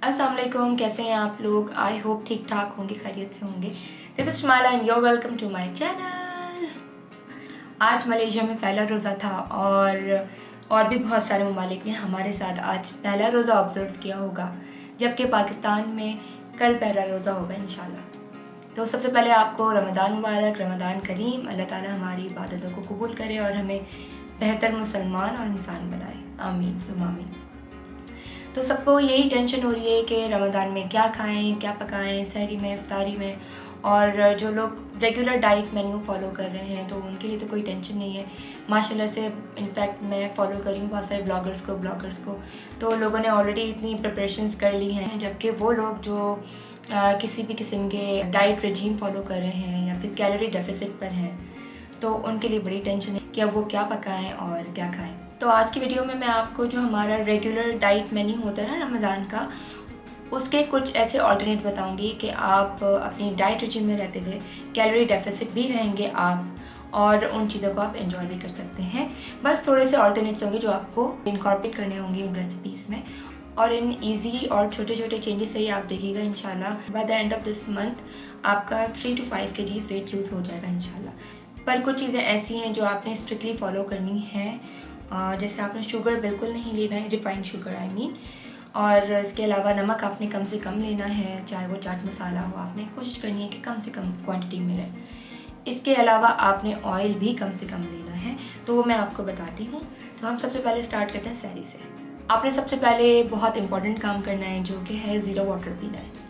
अस्सलाम वालेकुम, कैसे हैं आप लोग। आई होप ठीक ठाक होंगे, खैरियत से होंगे। This is Shamala and your welcome to my channel. आज मलेशिया में पहला रोज़ा था और भी बहुत सारे ममालिक ने हमारे साथ आज पहला रोज़ा ऑब्ज़र्व किया होगा, जबकि पाकिस्तान में कल पहला रोज़ा होगा इंशाल्लाह। तो सबसे पहले आपको रमज़ान मुबारक, रमज़ान करीम। अल्लाह ताला हमारी इबादतों को कबूल करे और हमें बेहतर मुसलमान और इंसान बनाए, आमीन सुम्मा आमीन। तो सबको यही टेंशन हो रही है कि रमज़ान में क्या खाएं, क्या पकाएं, सहरी में, इफ्तारी में। और जो लोग रेगुलर डाइट मेन्यू फॉलो कर रहे हैं तो उनके लिए तो कोई टेंशन नहीं है माशाल्लाह से। इनफैक्ट मैं फ़ॉलो कर रही हूँ बहुत सारे ब्लॉगर्स को, तो लोगों ने ऑलरेडी इतनी प्रिपरेशंस कर ली हैं। जबकि वो लोग जो किसी भी किस्म के डाइट रेजीम फॉलो कर रहे हैं या फिर कैलोरी डेफिसिट पर हैं, तो उनके लिए बड़ी टेंशन है कि अब वो क्या पकाएं और क्या खाएं। तो आज की वीडियो में मैं आपको जो हमारा रेगुलर डाइट मेन्यू होता है ना रमज़ान का, उसके कुछ ऐसे ऑल्टरनेट बताऊंगी कि आप अपनी डाइट रेजिम में रहते हुए कैलोरी डेफिसिट भी रहेंगे आप, और उन चीज़ों को आप एंजॉय भी कर सकते हैं। बस थोड़े से ऑल्टरनेट्स होंगे जो आपको इनकॉर्पोरेट करने होंगे उन रेसिपीज़ में, और इन इजी और छोटे छोटे चेंजेस से ही आप देखिएगा इंशाल्लाह by the end of this month आपका 3 to 5 kg वेट लूज़ हो जाएगा इंशाल्लाह। पर कुछ चीज़ें ऐसी हैं जो आपने स्ट्रिक्टली फॉलो करनी है, जैसे आपने शुगर बिल्कुल नहीं लेना है, रिफाइंड शुगर आई मीन। और इसके अलावा नमक आपने कम से कम लेना है, चाहे वो चाट मसाला हो, आपने कोशिश करनी है कि कम से कम क्वांटिटी मिले। इसके अलावा आपने ऑयल भी कम से कम लेना है, तो वो मैं आपको बताती हूँ। तो हम सबसे पहले स्टार्ट करते हैं सहरी से। आपने सबसे पहले बहुत इंपॉर्टेंट काम करना है जो कि है ज़ीरो वाटर पीना है।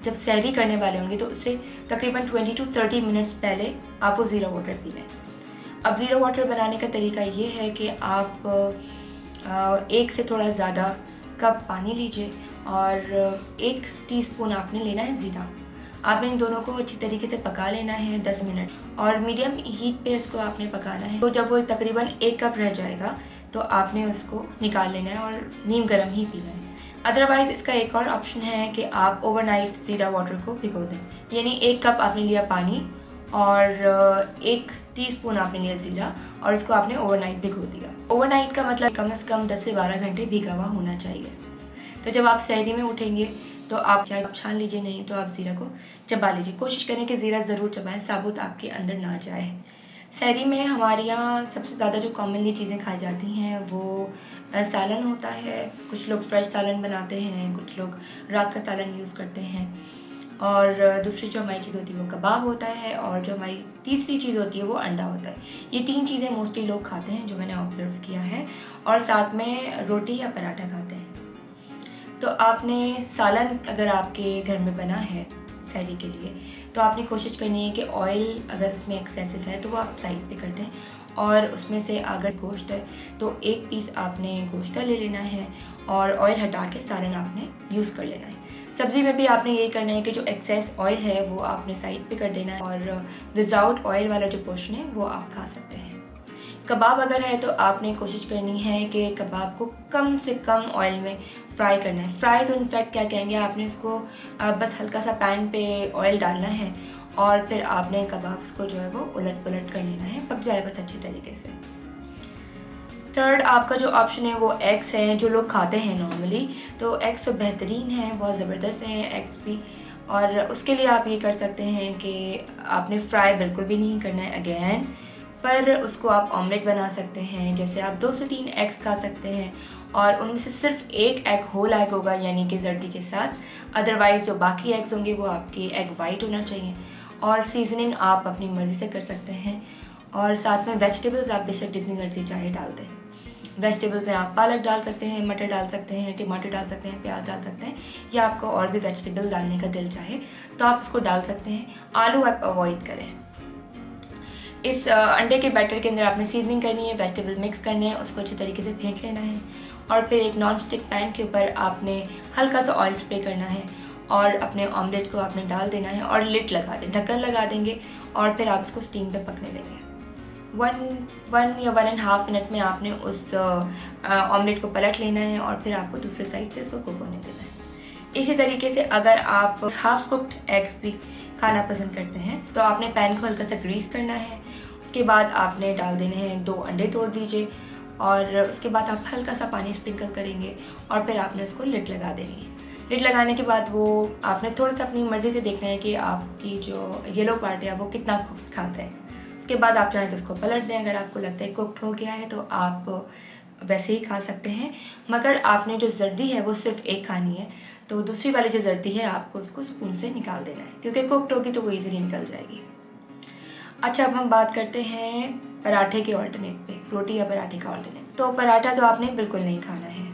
जब सहरी करने वाले होंगे तो उससे तकरीबन 20 to 30 मिनट्स पहले आप वो ज़ीरो वाटर पीना है। अब ज़ीरो वाटर बनाने का तरीका ये है कि आप एक से थोड़ा ज़्यादा कप पानी लीजिए और 1 टीस्पून आपने लेना है ज़ीरा। आपने इन दोनों को अच्छी तरीके से पका लेना है 10 मिनट, और मीडियम हीट पे इसको आपने पकाना है। तो जब वो तकरीबन 1 कप रह जाएगा तो आपने उसको निकाल लेना है और नीम गर्म ही पीना है। अदरवाइज़ इसका एक और ऑप्शन है कि आप ओवरनाइट ज़ीरा वाटर को भिगो दें, यानी 1 कप आपने लिया पानी और 1 टीस्पून आपने लिया ज़ीरा और इसको आपने ओवरनाइट भिगो दिया। ओवरनाइट का मतलब कम से कम 10 से 12 घंटे भीगा हुआ होना चाहिए। तो जब आप सहरी में उठेंगे तो आप चाहे छान लीजिए, नहीं तो आप ज़ीरा को चबा लीजिए। कोशिश करें कि ज़ीरा ज़रूर चबाएं, साबुत आपके अंदर ना जाए। सहरी में हमारे यहाँ सबसे ज़्यादा जो कॉमनली चीज़ें खाई जाती हैं वो सालन होता है। कुछ लोग फ्रेश सालन बनाते हैं, कुछ लोग रात का सालन यूज़ करते हैं, और दूसरी जो हमारी चीज़ होती है वो कबाब होता है, और जो हमारी तीसरी चीज़ होती है वो अंडा होता है। ये 3 चीज़ें मोस्टली लोग खाते हैं जो मैंने ऑब्ज़र्व किया है, और साथ में रोटी या पराठा खाते हैं। तो आपने सालन अगर आपके घर में बना है सहरी के लिए, तो आपने कोशिश करनी है कि ऑयल अगर उसमें एक्सेसिव है तो वो आप साइड पे कर दें, और उसमें से अगर गोश्त है तो 1 पीस आपने गोश्त का ले लेना है और ऑयल हटा के सालन आपने यूज़ कर लेना है। सब्ज़ी में भी आपने यही करना है कि जो एक्सेस ऑयल है वो आपने साइड पे कर देना है, और विदाउट ऑयल वाला जो पोर्शन है वो आप खा सकते हैं। कबाब अगर है तो आपने कोशिश करनी है कि कबाब को कम से कम ऑयल में फ्राई करना है। फ्राई तो इनफैक्ट क्या कहेंगे, आपने उसको बस हल्का सा पैन पे ऑयल डालना है और फिर आपने कबाब्स को जो है वो उलट पुलट कर लेना है, पक जाए बस अच्छे तरीके से। थर्ड आपका जो ऑप्शन है वो एग्स हैं, जो लोग खाते हैं नॉर्मली, तो एग्स तो बेहतरीन हैं, बहुत ज़बरदस्त हैं एग्स भी। और उसके लिए आप ये कर सकते हैं कि आपने फ्राई बिल्कुल भी नहीं करना है अगेन, पर उसको आप ऑमलेट बना सकते हैं। जैसे आप 2 से 3 एग्स खा सकते हैं और उनमें से सिर्फ 1 एग होल एग होगा, यानी कि जर्दी के साथ। अदरवाइज़ जो बाकी एग्स होंगे वो आपके एग वाइट होना चाहिए। और सीजनिंग आप अपनी मर्ज़ी से कर सकते हैं, और साथ में वेजिटेबल्स आप बेशक जितनी मर्ज़ी चाहे डाल दें। वेजिटेबल्स में आप पालक डाल सकते हैं, मटर डाल सकते हैं, टमाटर डाल सकते हैं, प्याज डाल सकते हैं, या आपको और भी वेजिटेबल डालने का दिल चाहे तो आप उसको डाल सकते हैं। आलू आप अवॉइड करें। इस अंडे के बैटर के अंदर आपने सीजनिंग करनी है, वेजिटेबल मिक्स करने हैं, उसको अच्छे तरीके से फेंट लेना है, और फिर एक नॉन स्टिक पैन के ऊपर आपने हल्का सा ऑयल स्प्रे करना है और अपने ऑमलेट को आपने डाल देना है और लिड लगा दें, ढक्कन लगा देंगे, और फिर आप इसको स्टीम पे पकने देंगे। 1 या 1.5 मिनट में आपने उस ऑमलेट को पलट लेना है और फिर आपको दूसरे साइड से इसको कुक होने देना है। इसी तरीके से अगर आप हाफ कुक्ड एग्स भी खाना पसंद करते हैं तो आपने पैन को हल्का सा ग्रीस करना है। उसके बाद आपने डाल देने हैं 2 अंडे तोड़ दीजिए, और उसके बाद आप हल्का सा पानी स्प्रिंकल करेंगे और फिर आपने उसको लिड लगा देनी है। लिड लगाने के बाद वो आपने थोड़ा सा अपनी मर्ज़ी से देखना है कि आपकी जो येलो पार्ट है वो कितना कुक खाता है। उसके बाद आप चाहें तो उसको पलट दें। अगर आपको लगता है कुक्ड हो गया है तो आप वैसे ही खा सकते हैं, मगर आपने जो जर्दी है वो सिर्फ एक खानी है, तो दूसरी वाली जो जर्दी है आपको उसको स्पून से निकाल देना है, क्योंकि कुक्ड होगी तो वो ईजिली निकल जाएगी। अच्छा, अब हम बात करते हैं पराठे के ऑल्टरनेट पे, रोटी या पराठे का ऑल्टरनेट। तो पराठा तो आपने बिल्कुल नहीं खाना है।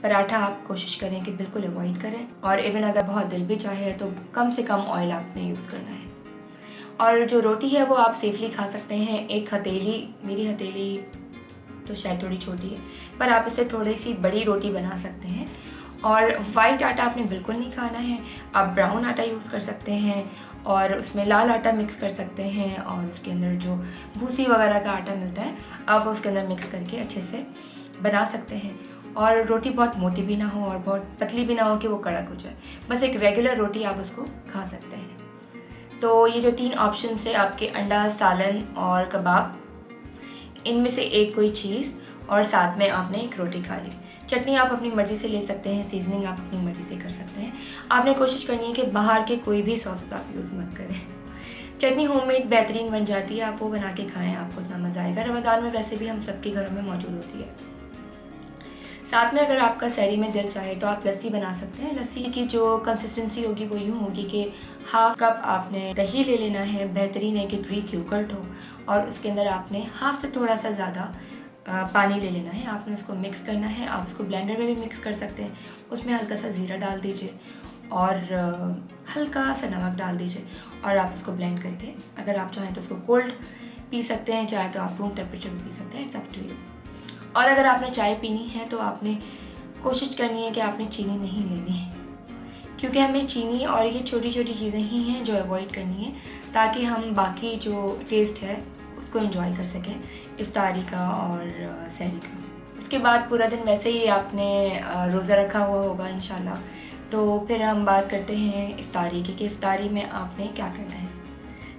पराठा आप कोशिश करें कि बिल्कुल अवॉइड करें, और इवन अगर बहुत दिल भी चाहे तो कम से कम ऑयल आपने यूज़ करना है। और जो रोटी है वो आप सेफली खा सकते हैं। एक हथेली, मेरी हथेली तो शायद थोड़ी छोटी है, पर आप इससे थोड़ी सी बड़ी रोटी बना सकते हैं। और वाइट आटा आपने बिल्कुल नहीं खाना है। आप ब्राउन आटा यूज़ कर सकते हैं और उसमें लाल आटा मिक्स कर सकते हैं, और उसके अंदर जो भूसी वगैरह का आटा मिलता है आप उसके अंदर मिक्स करके अच्छे से बना सकते हैं। और रोटी बहुत मोटी भी ना हो और बहुत पतली भी ना हो कि वो कड़क हो जाए, बस एक रेगुलर रोटी आप उसको खा सकते हैं। तो ये जो 3 ऑप्शन है आपके, अंडा, सालन और कबाब, इनमें से एक कोई चीज़, और साथ में आपने एक रोटी खा ली। चटनी आप अपनी मर्ज़ी से ले सकते हैं, सीजनिंग आप अपनी मर्ज़ी से कर सकते हैं। आपने कोशिश करनी है कि बाहर के कोई भी सॉसेस आप यूज़ मत करें। चटनी होममेड बेहतरीन बन जाती है, आप वो बना के खाएं, आपको उतना मज़ा आएगा। रमज़ान में वैसे भी हम सबके घरों में मौजूद होती है। साथ में अगर आपका सहरी में दिल चाहे तो आप लस्सी बना सकते हैं। लस्सी की जो कंसिस्टेंसी होगी वो यूँ होगी कि हाफ कप आपने दही ले लेना है, बेहतरीन है कि ग्रीक योगर्ट हो, और उसके अंदर आपने हाफ से थोड़ा सा ज़्यादा पानी ले लेना है। आपने उसको मिक्स करना है। आप उसको ब्लेंडर में भी मिक्स कर सकते हैं। उसमें हल्का सा ज़ीरा डाल दीजिए और हल्का सा नमक डाल दीजिए, और आप उसको ब्लेंड करके, अगर आप चाहें तो उसको कोल्ड पी सकते हैं, चाहे तो आप रूम टेम्परेचर में पी सकते हैं, इट्स अप टू यू। और अगर आपने चाय पीनी है तो आपने कोशिश करनी है कि आपने चीनी नहीं लेनी है, क्योंकि हमें चीनी और ये छोटी छोटी चीज़ें ही हैं जो अवॉइड करनी है, ताकि हम बाकी जो टेस्ट है उसको एंजॉय कर सकें, इफ्तारी का और सहरी का। उसके बाद पूरा दिन वैसे ही आपने रोज़ा रखा हुआ होगा इंशाल्लाह। तो फिर हम बात करते हैं इफ्तारी की, कि इफ्तारी में आपने क्या करना है।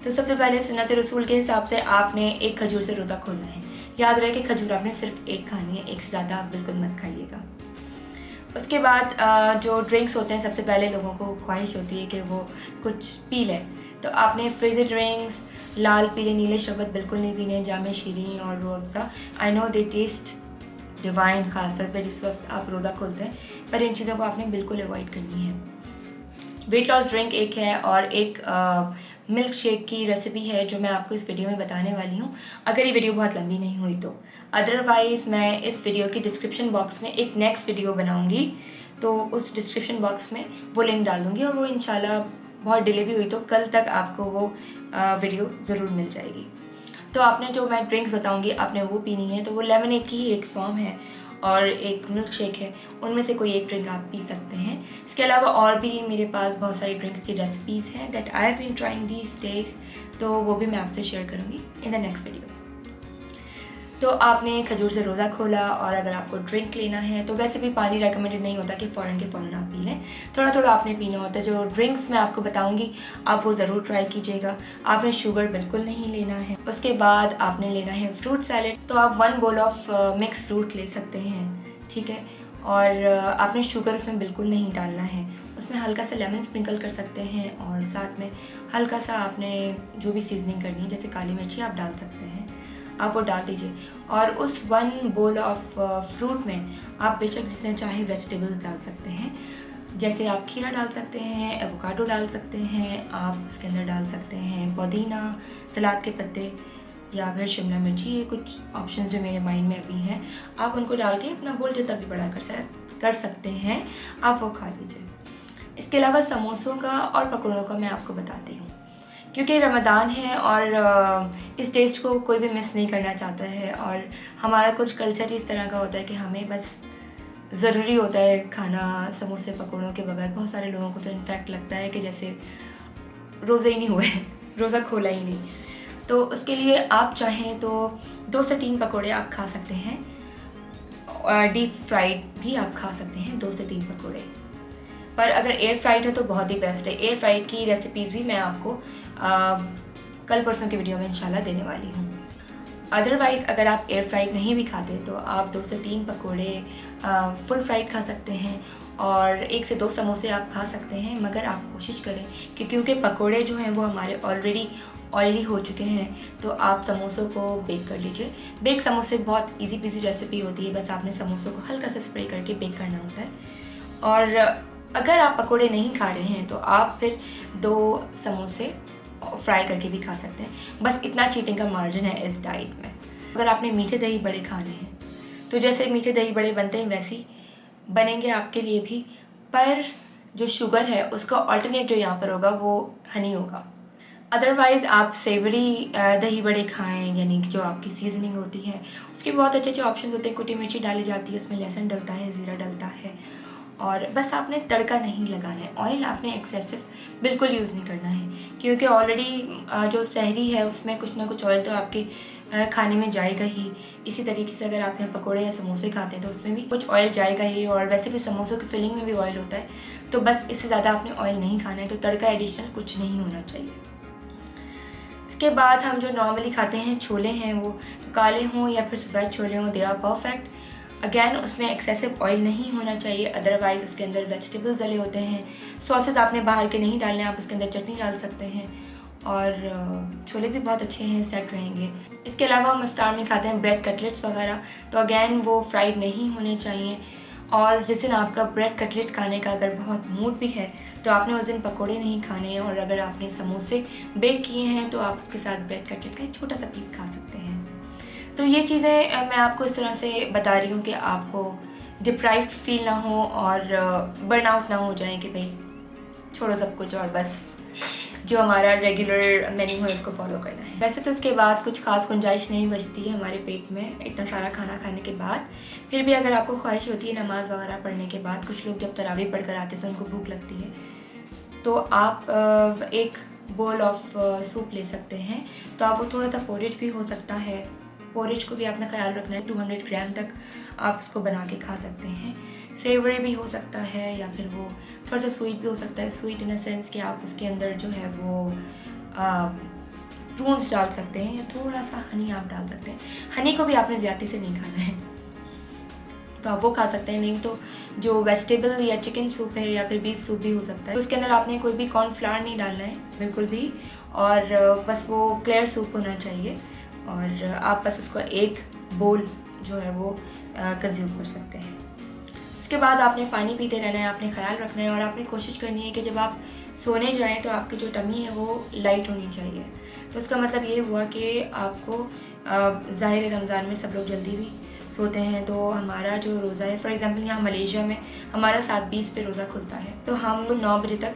तो सबसे पहले सुन्नत रसूल के हिसाब से आपने एक खजूर से रोज़ा खोलना है। याद रहे कि खजूर आपने सिर्फ एक खानी है, एक से ज़्यादा आप बिल्कुल मत खाइएगा। उसके बाद जो ड्रिंक्स होते हैं, सबसे पहले लोगों को ख्वाहिश होती है कि वो कुछ पी लें, तो आपने फ्रिज ड्रिंक्स, लाल पीले नीले शरबत बिल्कुल नहीं पीने, जामे शीरीन और Roohafza. I know they taste divine, खासतौर पर इस वक्त आप रोज़ा खोलते हैं, पर इन चीज़ों को आपने बिल्कुल अवॉइड करनी है। वेट लॉस ड्रिंक एक है, और एक मिल्क शेक की रेसिपी है जो मैं आपको इस वीडियो में बताने वाली हूँ, अगर ये वीडियो बहुत लंबी नहीं हुई तो। अदरवाइज़ मैं इस वीडियो की डिस्क्रिप्शन बॉक्स में एक नेक्स्ट वीडियो बनाऊँगी, तो उस डिस्क्रिप्शन बॉक्स में वो लिंक डाल दूँगी, और वो इंशाल्लाह बहुत डिले भी हुई तो कल तक आपको वो वीडियो ज़रूर मिल जाएगी। तो आपने जो मैं ड्रिंक्स बताऊँगी आपने वो पीनी है, तो वो लेमनेड की ही एक फॉर्म है और एक मिल्क शेक है, उनमें से कोई एक ड्रिंक आप पी सकते हैं। इसके अलावा और भी मेरे पास बहुत सारी ड्रिंक्स की रेसिपीज़ हैं that I have been trying these days, तो वो भी मैं आपसे शेयर करूँगी इन द नेक्स्ट वीडियोज़। तो आपने खजूर से रोज़ा खोला, और अगर आपको ड्रिंक लेना है तो वैसे भी पानी रेकमेंडेड नहीं होता कि फ़ौरन के फ़ौरन आप पी लें, थोड़ा थोड़ा आपने पीना होता है। जो ड्रिंक्स मैं आपको बताऊंगी आप वो ज़रूर ट्राई कीजिएगा। आपने शुगर बिल्कुल नहीं लेना है। उसके बाद आपने लेना है फ्रूट सैलेड, तो आप 1 बोल ऑफ मिक्स फ्रूट ले सकते हैं, ठीक है। और आपने शुगर उसमें बिल्कुल नहीं डालना है, उसमें हल्का सा लेमन स्प्रिंकल कर सकते हैं, और साथ में हल्का सा आपने जो भी सीजनिंग करनी है, जैसे काली मिर्ची आप डाल सकते हैं, आप वो डाल दीजिए। और उस 1 बोल ऑफ फ्रूट में आप बेशक जितने चाहे वेजिटेबल्स डाल सकते हैं, जैसे आप खीरा डाल सकते हैं, एवोकाडो डाल सकते हैं, आप उसके अंदर डाल सकते हैं पुदीना, सलाद के पत्ते, या फिर शिमला मिर्ची। ये कुछ ऑप्शंस जो मेरे माइंड में अभी हैं, आप उनको डाल के अपना बोल जितना भी बड़ा कर सकते हैं, आप वो खा लीजिए। इसके अलावा समोसों का और पकौड़ों का मैं आपको बताती हूँ, क्योंकि रमज़ान है और इस टेस्ट को कोई भी मिस नहीं करना चाहता है, और हमारा कुछ कल्चर इस तरह का होता है कि हमें बस ज़रूरी होता है खाना समोसे पकौड़ों के बगैर। बहुत सारे लोगों को तो इनफैक्ट लगता है कि जैसे रोज़े ही नहीं हुए, रोज़ा खोला ही नहीं। तो उसके लिए आप चाहें तो 2 से 3 पकौड़े आप खा सकते हैं, और डीप फ्राइड भी आप खा सकते हैं 2 से 3 पकौड़े। पर अगर एयर फ्राइड है तो बहुत ही बेस्ट है। एयर फ्राइड की रेसिपीज़ भी मैं आपको कल परसों की वीडियो में इंशाल्लाह देने वाली हूँ। अदरवाइज़ अगर आप एयर फ्राइड नहीं भी खाते तो आप 2 से 3 पकोड़े फुल फ्राइड खा सकते हैं, और 1 से 2 समोसे आप खा सकते हैं, मगर आप कोशिश करें कि क्योंकि पकोड़े जो हैं वो हमारे ऑलरेडी ऑयली हो चुके हैं, तो आप समोसों को बेक कर लीजिए। बेक समोसे बहुत इजी पीजी रेसिपी होती है, बस आपने समोसों को हल्का सा स्प्रे करके बेक करना होता है। और अगर आप पकोड़े नहीं खा रहे हैं तो आप फिर 2 समोसे फ्राई करके भी खा सकते हैं। बस इतना चीटिंग का मार्जिन है इस डाइट में। अगर आपने मीठे दही बड़े खाने हैं तो जैसे मीठे दही बड़े बनते हैं वैसे ही बनेंगे आपके लिए भी, पर जो शुगर है उसका अल्टरनेट जो यहाँ पर होगा वो हनी होगा। अदरवाइज़ आप सेवरी दही बड़े खाएं, यानी कि जो आपकी सीजनिंग होती है उसके बहुत अच्छे अच्छे ऑप्शन होते हैं। कुटी मिर्ची डाली जाती है, उसमें लहसुन डलता है, ज़ीरा डलता है, और बस आपने तड़का नहीं लगाना है। ऑयल आपने एक्सेसिव बिल्कुल यूज़ नहीं करना है, क्योंकि ऑलरेडी जो सहरी है उसमें कुछ ना कुछ ऑयल तो आपके खाने में जाएगा ही। इसी तरीके से अगर आप यहाँ पकोड़े या समोसे खाते हैं तो उसमें भी कुछ ऑयल जाएगा ही, और वैसे भी समोसों की फिलिंग में भी ऑयल होता है, तो बस इससे ज़्यादा आपने ऑयल नहीं खाना है। तो तड़का एडिशनल कुछ नहीं होना चाहिए। इसके बाद हम जो नॉर्मली खाते हैं छोले हैं, वो तो काले हों या फिर सफ़ेद छोले हों, दे आर परफेक्ट। अगैन उसमें एक्सेसिव ऑयल नहीं होना चाहिए, अदरवाइज़ उसके अंदर वेजिटेबल्स डले होते हैं। सॉसेस आपने बाहर के नहीं डालने, आप उसके अंदर चटनी डाल सकते हैं, और छोले भी बहुत अच्छे हैं, सेट रहेंगे। इसके अलावा हम इफ्तार में खाते हैं ब्रेड कटलेट्स वगैरह, तो अगैन वो फ्राइड नहीं होने चाहिए। और जिस दिन आपका ब्रेड कटलेट खाने का अगर बहुत मूड भी है तो आपने उस दिन पकोड़े नहीं खाने, और अगर आपने समोसे बेक किए हैं तो आप उसके साथ ब्रेड कटलेट का एक छोटा सा पीस खा सकते हैं। तो ये चीज़ें मैं आपको इस तरह से बता रही हूँ कि आपको डिप्राइव्ड फील ना हो और बर्नआउट ना हो जाए कि भाई छोड़ो सब कुछ और बस जो हमारा रेगुलर मेन्यू है उसको फॉलो करना है। वैसे तो उसके बाद कुछ खास गुंजाइश नहीं बचती है हमारे पेट में इतना सारा खाना खाने के बाद। फिर भी अगर आपको ख्वाहिश होती है नमाज़ वगैरह पढ़ने के बाद, कुछ लोग जब तरावी पढ़ कर आते हैं तो उनको भूख लगती है, तो आप एक बोल ऑफ सूप ले सकते हैं। तो आप वो थोड़ा सा पोरेज भी हो सकता है, पोरेज को भी आपने ख्याल रखना है। 200 ग्राम तक आप उसको बना के खा सकते हैं। सेवरी भी हो सकता है या फिर वो थोड़ा सा स्वीट भी हो सकता है। स्वीट इन अ सेंस कि आप उसके अंदर जो है वो प्रून्स डाल सकते हैं या थोड़ा सा हनी आप डाल सकते हैं। हनी को भी आपने ज़्यादा से नहीं खाना है, तो आप वो खा सकते हैं। नहीं तो जो वेजिटेबल या चिकन सूप है या फिर बीफ सूप भी हो सकता है, उसके अंदर आपने कोई भी कॉर्नफ्लावर नहीं डालना है बिल्कुल भी, और बस वो क्लियर सूप होना चाहिए, और आप बस उसको एक बोल जो है वो कंज्यूम कर सकते हैं। इसके बाद आपने पानी पीते रहना है, आपने ख्याल रखना है, और आपने कोशिश करनी है कि जब आप सोने जाएं तो आपकी जो टमी है वो लाइट होनी चाहिए। तो उसका मतलब ये हुआ कि आपको ज़ाहिर रमज़ान में सब लोग जल्दी भी सोते हैं, तो हमारा जो रोज़ा है, फॉर एग्ज़ाम्पल यहाँ मलेशिया में हमारा 7:20 पे रोज़ा खुलता है, तो हम 9 बजे तक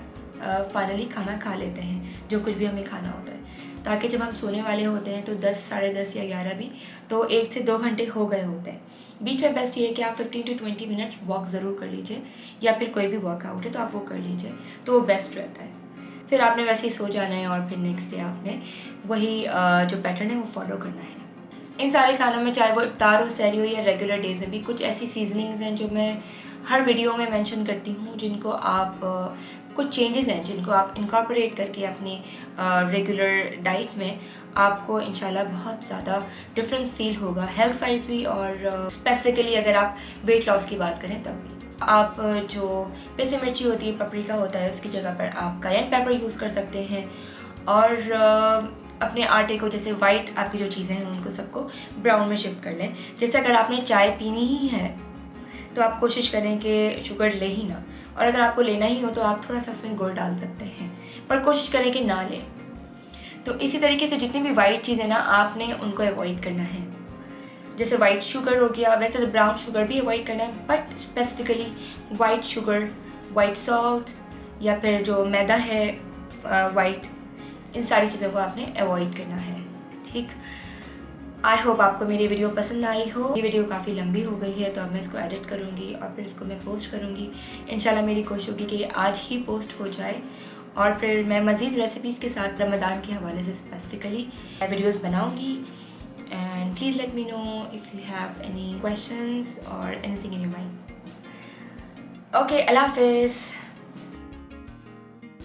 फाइनली खाना खा लेते हैं जो कुछ भी हमें खाना होता है, ताकि जब हम सोने वाले होते हैं तो 10, साढ़े 10 या 11 भी, तो 1 से 2 घंटे हो गए होते हैं। बीच में बेस्ट ये है कि आप 15 to 20 मिनट्स वॉक ज़रूर कर लीजिए, या फिर कोई भी वर्कआउट है तो आप वो कर लीजिए, तो वो बेस्ट रहता है। फिर आपने वैसे ही सो जाना है, और फिर नेक्स्ट डे आपने वही जो पैटर्न है वो फॉलो करना है। इन सारे खानों में, चाहे वो इफ्तार हो, सहरी हो या रेगुलर डेज में भी, कुछ ऐसी सीजनिंग्स हैं जो मैं हर वीडियो में मेंशन करती हूँ, जिनको आप कुछ चेंजेस हैं जिनको आप इनकॉर्पोरेट करके अपनी रेगुलर डाइट में आपको इंशाल्लाह बहुत ज़्यादा डिफरेंस फील होगा, हेल्थ वाइज भी, और स्पेसिफिकली अगर आप वेट लॉस की बात करें तब भी। आप जो पिसी मिर्ची होती है, पपरिका होता है, उसकी जगह पर आप कायन पेपर यूज़ कर सकते हैं, और अपने आटे को, जैसे वाइट आपकी जो चीज़ें हैं उनको सबको ब्राउन में शिफ्ट कर लें। जैसे अगर आपने चाय पीनी ही है तो आप कोशिश करें कि शुगर ले ही ना, और अगर आपको लेना ही हो तो आप थोड़ा सा उसमें गुड़ डाल सकते हैं, पर कोशिश करें कि ना लें। तो इसी तरीके से जितनी भी वाइट चीज़ें ना, आपने उनको अवॉइड करना है। जैसे वाइट शुगर हो गया, वैसे तो ब्राउन शुगर भी अवॉइड करना है, but specifically white sugar, white salt, या फिर जो मैदा है वाइट, इन सारी चीज़ों को आपने अवॉइड करना है। ठीक, आई होप आपको मेरी वीडियो पसंद आई हो। ये वीडियो काफ़ी लंबी हो गई है, तो अब मैं इसको एडिट करूँगी और फिर इसको मैं पोस्ट करूँगी। इंशाल्लाह मेरी कोशिश होगी कि आज ही पोस्ट हो जाए, और फिर मैं मज़ीद रेसिपीज़ के साथ रमज़ान के हवाले से स्पेसिफिकली वीडियोज़ बनाऊँगी। And please let me know if you have any questions और anything in your mind. Okay, Allah हाफ़िज़।